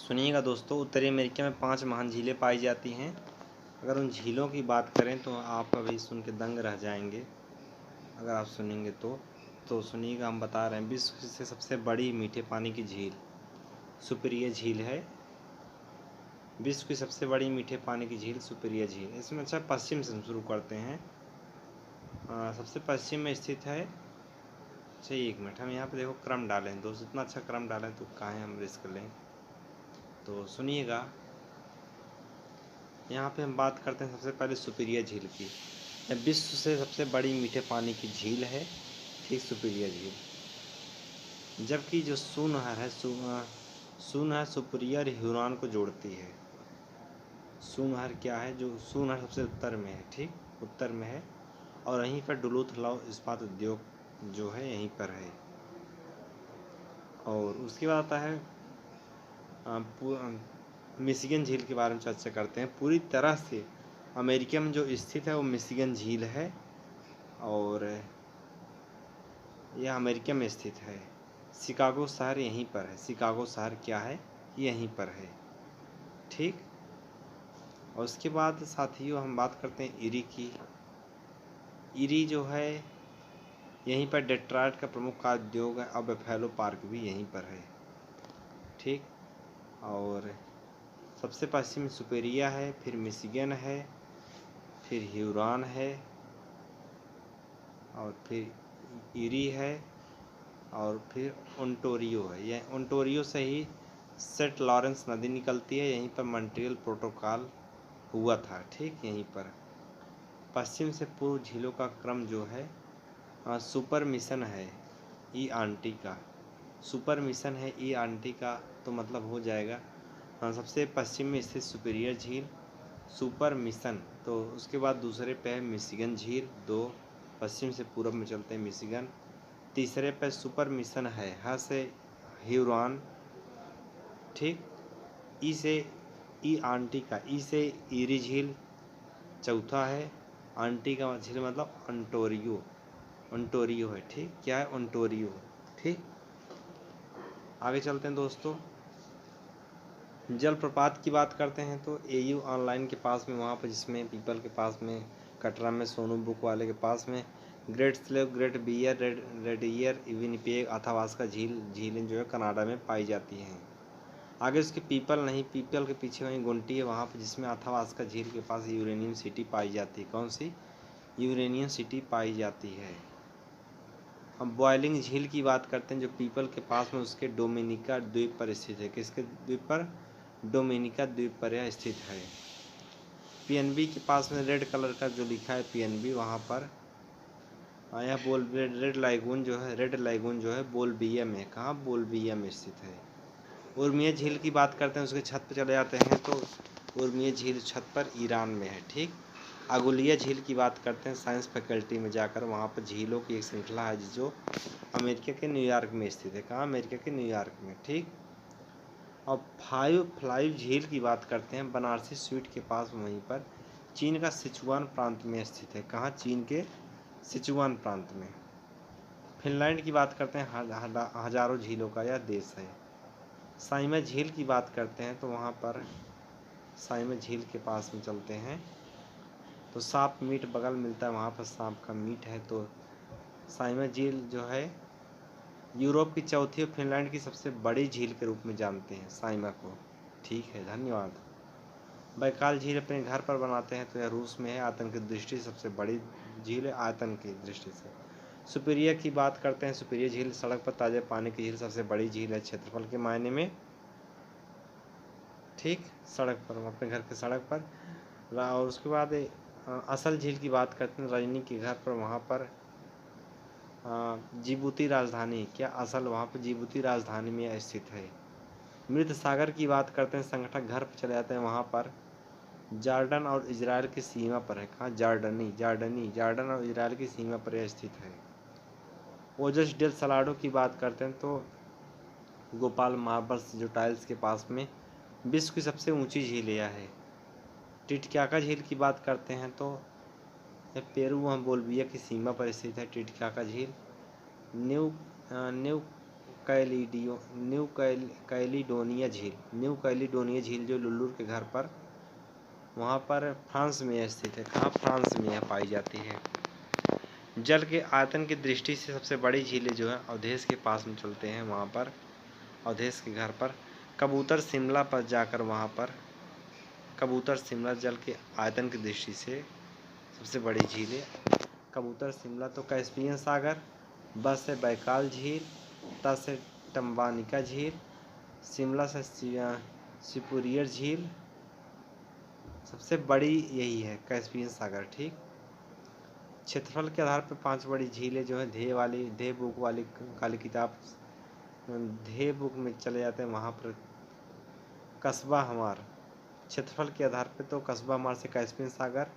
सुनिएगा दोस्तों, उत्तरी अमेरिका में 5 महान झीलें पाई जाती हैं। अगर उन झीलों की बात करें तो आप अभी सुन के दंग रह जाएंगे। अगर आप सुनेंगे तो सुनिएगा, हम बता रहे हैं। विश्व से सबसे बड़ी मीठे पानी की झील सुपीरियर झील है। विश्व की सबसे बड़ी मीठे पानी की झील सुपीरियर झील। इसमें अच्छा पश्चिम से हम शुरू करते हैं। सबसे पश्चिम में स्थित है। अच्छा, 1 मिनट, हम यहाँ पे देखो क्रम डालें हैं दोस्त, इतना अच्छा क्रम डालें तो काहे हम रिस्क लें। तो सुनिएगा, यहाँ पे हम बात करते हैं सबसे पहले सुपीरियर झील की। यह विश्व से सबसे बड़ी मीठे पानी की झील है, ठीक, सुपीरियर झील। जबकि जो सू नहर है, सू नहर सुपीरियर ह्यूरॉन को जोड़ती है। सू नहर क्या है? जो सू नहर सबसे उत्तर में है, ठीक, उत्तर में है। और यहीं पर डुलूथ लौह इस्पात उद्योग जो है यहीं पर है। और उसके बाद आता है मिशिगन झील के बारे में चर्चा करते हैं। पूरी तरह से अमेरिका में जो स्थित है वो मिशिगन झील है, और यह अमेरिका में स्थित है। शिकागो शहर यहीं पर है। शिकागो शहर क्या है? यहीं पर है, ठीक। और उसके बाद साथियों हम बात करते हैं इरी की। इरी जो है यहीं पर डेट्रॉयट का प्रमुख कार्य उद्योग है, और बफेलो पार्क भी यहीं पर है, ठीक। और सबसे पश्चिम में सुपीरियर है, फिर मिशिगन है, फिर ह्यूरॉन है, और फिर इरी है, और फिर ओंटारियो है। यह ओंटारियो से ही सेंट लॉरेंस नदी निकलती है। यहीं पर मॉन्ट्रियल प्रोटोकॉल हुआ था, ठीक। यहीं पर पश्चिम से पूर्व झीलों का क्रम जो है सुपर मिशन है ई आंटी का। सुपर मिशन है ई आंटी का तो मतलब हो जाएगा सबसे पश्चिम में स्थित सुपीरियर झील, सुपर मिशन। तो उसके बाद दूसरे पे है मिशिगन झील। 2 पश्चिम से पूर्व में चलते हैं मिशिगन। तीसरे पे सुपर मिशन है, ह से ह्यूरॉन, ठीक। ई से ई आंटी का, ई से इरी झील। चौथा है आंटी का झील मतलब ओंटारियो। ओंटारियो है, ठीक। क्या है? ओंटारियो, ठीक। आगे चलते हैं दोस्तों। जलप्रपात की बात करते हैं तो एयू ऑनलाइन के पास में, वहाँ पर जिसमें पीपल के पास में, कटरा में सोनू बुक वाले के पास में, Great Slave, Great Bear, Reindeer, Winnipeg, Athabasca झीलें जो है कनाडा में पाई जाती हैं। आगे उसके पीपल नहीं, पीपल के पीछे वहीं गुंटी है, वहाँ पर जिसमें अथावास्का झील के पास यूरेनियम सिटी पाई जाती है। कौन सी? यूरेनियम सिटी पाई जाती है। हम बॉयलिंग झील की बात करते हैं जो पीपल के पास में उसके डोमिनिका द्वीप पर स्थित है। किसके द्वीप पर? डोमिनिका द्वीप पर यह स्थित है। पीएनबी के पास में रेड कलर का जो लिखा है पीएनबी, वहाँ पर यह रेड लाइगून जो है बोलबिया में। कहाँ? बोलबिया में स्थित है। उर्मिया झील की बात करते हैं, उसके छत पर चले जाते हैं तो उर्मिया झील छत पर ईरान में है, ठीक। अगुलिया झील की बात करते हैं साइंस फैकल्टी में जाकर, वहाँ पर झीलों की एक श्रृंखला है जो अमेरिका के न्यूयॉर्क में स्थित है। कहाँ? अमेरिका के न्यूयॉर्क में, ठीक। और फ्लाइव झील की बात करते हैं बनारसी स्वीट के पास, वहीं पर चीन का सिचुआन प्रांत में स्थित है। कहाँ? चीन के सिचुआन प्रांत में। फिनलैंड की बात करते हैं हजारों झीलों का यह देश है। साइमा झील की बात करते हैं तो वहाँ पर साइमा झील के पास में चलते हैं तो सांप मीट बगल मिलता है, वहाँ पर सांप का मीट है। तो साइमा झील जो है यूरोप की चौथी और फिनलैंड की सबसे बड़ी झील के रूप में जानते हैं साइमा को, ठीक है। धन्यवाद। बैकाल झील अपने घर पर बनाते हैं तो यह रूस में है। आयतन की दृष्टि से सबसे बड़ी झील है, आयतन की दृष्टि से। सुपीरियर की बात करते हैं, सुपीरियर झील सड़क पर ताज़े पानी की झील सबसे बड़ी झील है क्षेत्रफल के मायने में, ठीक। सड़क पर, अपने घर के सड़क पर। और उसके बाद असल झील की बात करते हैं रजनी के घर पर, वहाँ पर जिबूती राजधानी, क्या असल वहाँ पर जिबूती राजधानी में स्थित है। मृत सागर की बात करते हैं, संगठक घर पर चले जाते हैं, वहाँ पर जॉर्डन और इजराइल की सीमा पर है। कहाँ? जॉर्डन और इजराइल की सीमा पर यह स्थित है। ओजस डेल सलाडो की बात करते हैं तो गोपाल मार्बल्स जो टाइल्स के पास में विश्व की सबसे ऊंची झील यह है। टिटिकाका झील की बात करते हैं तो यह पेरू व बोल्विया की सीमा पर स्थित है। टिटिकाका झील न्यू कैलिडोनिया झील। न्यू कैलिडोनिया झील जो लुल्लुर के घर पर, वहाँ पर फ्रांस में स्थित है। कहाँ? फ्रांस में यह पाई जाती है। जल के आयतन की दृष्टि से सबसे बड़ी झीलें जो है अवधेश के पास में चलते हैं, वहाँ पर अवधेश के घर पर। कबूतर शिमला पर जाकर वहाँ पर कबूतर शिमला जल के आयतन की दृष्टि से सबसे बड़ी झील है। कबूतर शिमला तो कैस्पियन सागर, ब से बैकाल झील, त से टम्बानिका झील, शिमला से सिपुरियर झील, सबसे बड़ी यही है कैस्पियन सागर। ठीक। क्षेत्रफल के आधार पर 5 बड़ी झीलें जो है ध्येय बुक वाली काली किताब ध्येय बुक में चले जाते हैं। वहाँ पर कस्बा हमार क्षेत्रफल के आधार पर तो कस्बा हमार से कैस्पियन सागर,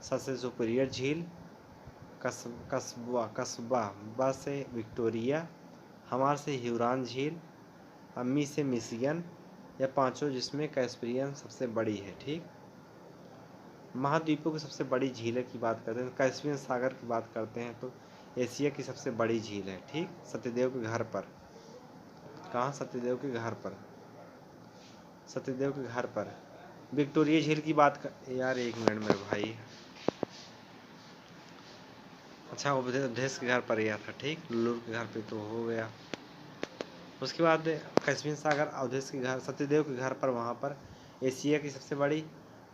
स से सुपीरियर झील, कस्बा बा से विक्टोरिया, हमार से ह्यूरॉन झील, अम्मी से मिशिगन, यह पांचों जिसमें कैस्पियन सबसे बड़ी है। ठीक। महाद्वीपों की सबसे बड़ी झील की बात करते हैं, कैस्पियन सागर की बात करते हैं तो एशिया की सबसे बड़ी झील है। ठीक। सत्यदेव के घर पर। कहाँ? सत्यदेव के घर पर। सत्यदेव के घर पर। विक्टोरिया झील की बात कर, यार एक मिनट मेरे भाई, अच्छा अवधेश के घर पर यह था। ठीक। लुल्लुर के घर पे तो हो गया। उसके बाद कैस्पियन सागर, अवधेश के घर, सत्यदेव के घर पर, वहाँ पर एशिया की सबसे बड़ी।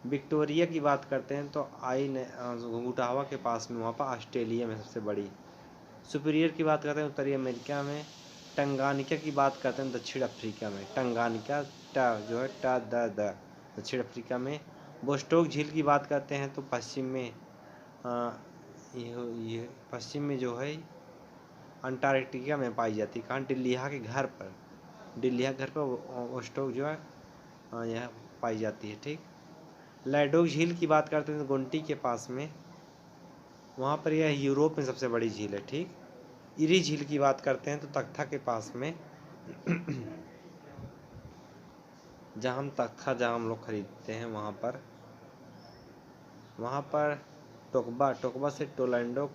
विक्टोरिया की बात करते हैं तो घुंघुटावा के पास में, वहाँ पर ऑस्ट्रेलिया में सबसे बड़ी। सुपीरियर की बात करते हैं उत्तरी अमेरिका में। टंगानिका की बात करते हैं दक्षिण अफ्रीका में। टंगानिका जो है दक्षिण अफ्रीका में। बोस्टोक झील की बात करते हैं तो पश्चिम में ये पश्चिम में जो है अंटार्कटिका में पाई जाती है। कहाँ? डिल्लिहा के घर पर। डिल्लिहा घर पर बोस्टोक जो है यह पाई जाती है। ठीक। लैडोग झील की बात करते हैं तो गोंटी के पास में, वहाँ पर यह यूरोप में सबसे बड़ी झील है। ठीक। इरी झील की बात करते हैं तो तख्ता के पास में जहाँ हम लोग खरीदते हैं, वहाँ पर टोकबा से टोलैंडो,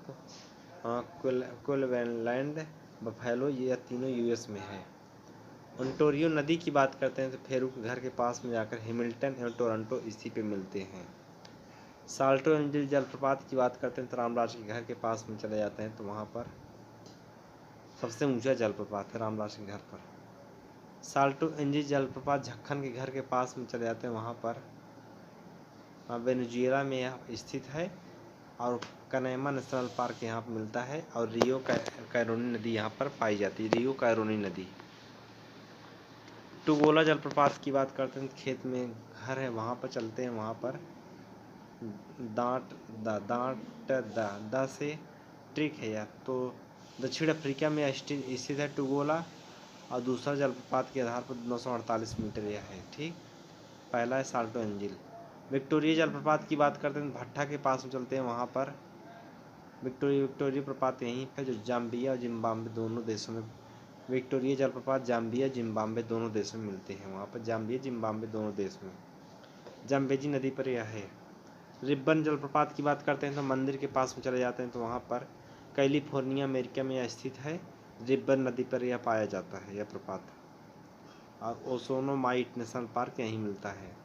क्वींसलैंड, बफेलो, ये तीनों यूएस में है। ओंटारियो नदी की बात करते हैं तो फेरू के घर के पास में जाकर हैमिल्टन एवं टोरंटो इसी पे मिलते हैं। साल्टो एंजिल जलप्रपात की बात करते हैं तो रामराज के घर के पास में चले जाते हैं तो वहाँ पर सबसे ऊंचा जलप्रपात है रामराज के घर पर। साल्टो एंजिल जलप्रपात झक्खन के घर के पास में चले जाते हैं, वहाँ पर वेनेजुएला में यह स्थित है। और कनेमा नेशनल पार्क यहाँ पर मिलता है। और रियो कैरोनी नदी यहाँ पर पाई जाती है। रियो कैरोनी नदी। टुगोला जलप्रपात की बात करते हैं, खेत में घर है, वहाँ पर चलते हैं। वहाँ पर दा से ट्रिक है यार, तो दक्षिण अफ्रीका में स्थित है टुगोला। और दूसरा जलप्रपात के आधार पर 948 मीटर यह है। ठीक। पहला है साल्टो एंजिल। विक्टोरिया जलप्रपात की बात करते हैं भट्टा के पास में चलते हैं। वहाँ पर विक्टोरिया प्रपात यहीं पर, जो जाम्बिया और जिम्बाब्वे दोनों देशों में। विक्टोरिया जलप्रपात जाम्बिया जिम्बाब्वे दोनों देशों में मिलते हैं। वहाँ पर जाम्बिया जिम्बाब्वे दोनों देश में जाम्बेजी नदी पर यह है। रिब्बन जलप्रपात की बात करते हैं तो मंदिर के पास में चले जाते हैं तो वहाँ पर कैलिफोर्निया अमेरिका में यह स्थित है। रिब्बन नदी पर यह पाया जाता है यह प्रपात। और ओसोनोमाइट नेशनल पार्क यहीं मिलता है।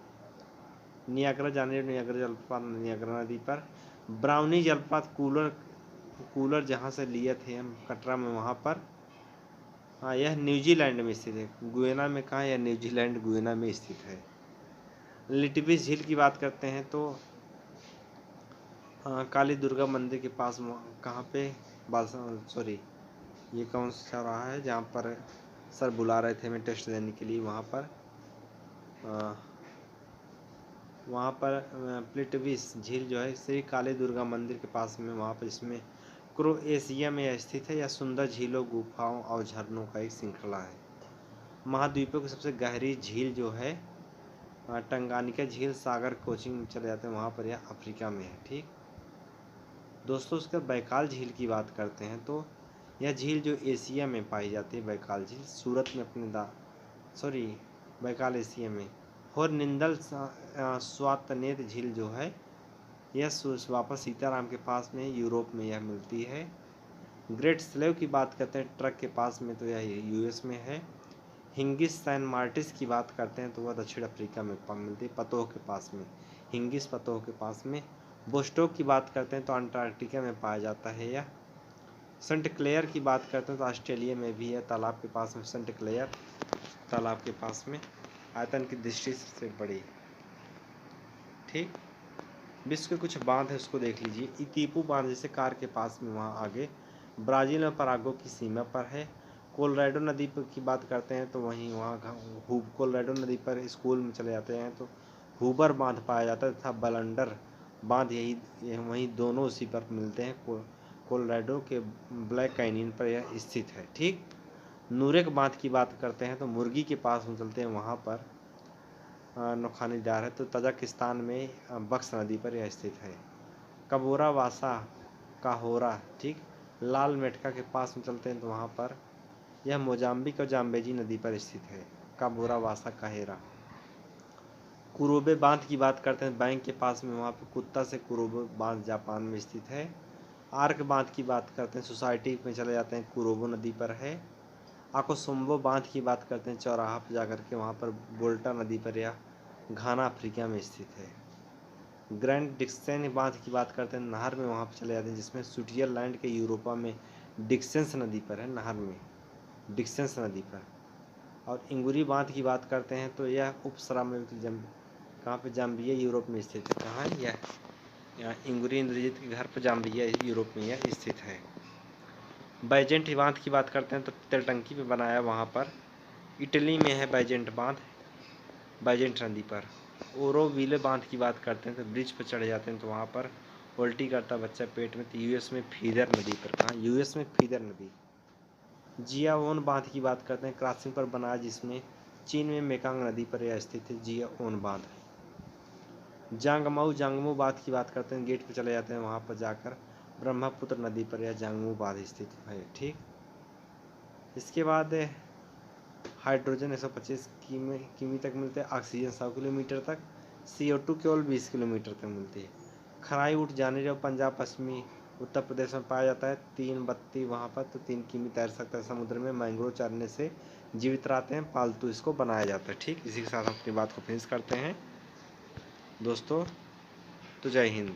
नियाग्रा नियाग्रा जलप्रपात नियाग्रा नदी पर। ब्राउनी जलप्रपात कूलर जहाँ से लिए थे हम कटरा में, वहाँ पर। हाँ, यह न्यूजीलैंड में स्थित है। गुयेना में कहाँ? यह न्यूजीलैंड गुयेना में स्थित है। लिटिविस झील की बात करते हैं तो काली दुर्गा मंदिर के पास, कहाँ पे? सॉरी, ये कौन सा रहा है जहाँ पर सर बुला रहे थे हमें टेस्ट देने के लिए, वहाँ पर प्लिटविस झील जो है श्री काली दुर्गा मंदिर के पास में, वहाँ पर, इसमें क्रोएशिया में स्थित है। यह सुंदर झीलों, गुफाओं और झरनों का एक श्रृंखला है। महाद्वीपों की सबसे गहरी झील जो है टंगानिका झील, सागर कोचिंग में चले जाते हैं, वहाँ पर यह अफ्रीका में है। ठीक दोस्तों, उसके बैकाल झील की बात करते हैं तो यह झील जो एशिया में पाई जाती है, बैकाल झील सूरत में बैकाल एशिया में। और निंदल स्वातनेत झील जो है यह वापस सीताराम के पास में यूरोप में यह मिलती है। ग्रेट स्लेव की बात करते हैं ट्रक के पास में, तो यह यूएस में है। हिंगिस सैन मार्टिस की बात करते हैं तो वह दक्षिण अफ्रीका में मिलती है, पतोह के पास में। हिंगिस पतोह के पास में। बोस्टोक की बात करते हैं तो अंटार्कटिका में पाया जाता है यह। सेंट क्लेयर की बात करते हैं तो ऑस्ट्रेलिया में भी है, तालाब के पास में सेंट क्लेयर, तालाब के पास में, आयतन की दृष्टि से बड़ी। ठीक, विश्व के कुछ बांध है उसको देख लीजिए। इतीपू बांध जैसे कार के पास में वहाँ आगे, ब्राज़ील में पराग्वे की सीमा पर है। कोलोराडो नदी की बात करते हैं तो वहीं वहाँ कोलोराडो नदी पर स्कूल में चले जाते हैं तो हूबर बांध पाया जाता है तथा बलंडर बांध यही वहीं दोनों उसी पर मिलते हैं। कोलोराडो के ब्लैक कैनियन पर यह स्थित है। ठीक, नूरेक बांध की बात करते हैं तो मुर्गी के पास हम चलते हैं, वहाँ पर नौखानीदार है, तो तजाकिस्तान में बक्स नदी पर यह स्थित है। कबोरा वासा काहोरा, ठीक, लाल मेटका के पास में चलते हैं तो वहाँ पर यह मोजाम्बिक और जाम्बेजी नदी पर स्थित है, काबोरा वासा काहेरा। कुरोबे बांध की बात करते हैं बैंक के पास में, वहाँ पर कुत्ता से कुरोबे बांध जापान में स्थित है। आर्क बांध की बात करते हैं सोसाइटी में चले जाते हैं, कुरोबो नदी पर है। आकोसुम्बो बांध की बात करते हैं चौराहा पर जाकर के, वहाँ पर बोल्टा नदी पर या घाना अफ्रीका में स्थित है। ग्रैंड डिक्सन बांध की बात करते हैं नहर में, वहाँ पर चले जाते हैं जिसमें स्विट्जरलैंड के यूरोपा में डिक्सेंस नदी पर है, नहर में डिक्सेंस नदी पर। और इंगुरी बांध की बात करते हैं तो यह उपसरा में कहाँ पे, जाम्बिया यूरोप में स्थित है। कहाँ है यह, यहाँ इंगुरी इंद्रजीत के घर पर जाम्बिया यूरोप में यह स्थित है। बैजेंट बांध की बात करते हैं तो पित्तल टंकी पे बनाया, वहाँ पर इटली में है बैजेंट बांध, बैजेंट नदी पर। ओरोविले बांध की बात करते हैं तो ब्रिज पर चढ़े जाते हैं तो वहाँ पर उल्टी करता बच्चा पेट में, तो यूएस में फीदर नदी पर। कहाँ, यूएस में फीदर नदी। जियाओन बांध की बात करते हैं क्रॉसिंग पर बनाया, जिसमें चीन में मेकांग नदी पर यह स्थित है, जियाओन बांध। जांगमू बांध की बात करते हैं, गेट पर चले जाते हैं, वहाँ पर जाकर ब्रह्मपुत्र नदी पर यह जांगमू बांध स्थित है। ठीक, इसके बाद हाइड्रोजन 125 किमी तक मिलते हैं, ऑक्सीजन 100 किलोमीटर तक, CO2 केवल 20 किलोमीटर तक मिलती है। खराई ऊँट जाने जो पंजाब पश्चिमी उत्तर प्रदेश में पाया जाता है, 332 वहाँ पर, तो 3 किमी तैर सकता है समुद्र में, मैंग्रोव चरने से जीवित रहते हैं, पालतू इसको बनाया जाता है। ठीक, इसी के साथ हम अपनी बात को फिनिश करते हैं दोस्तों, तो जय हिंद।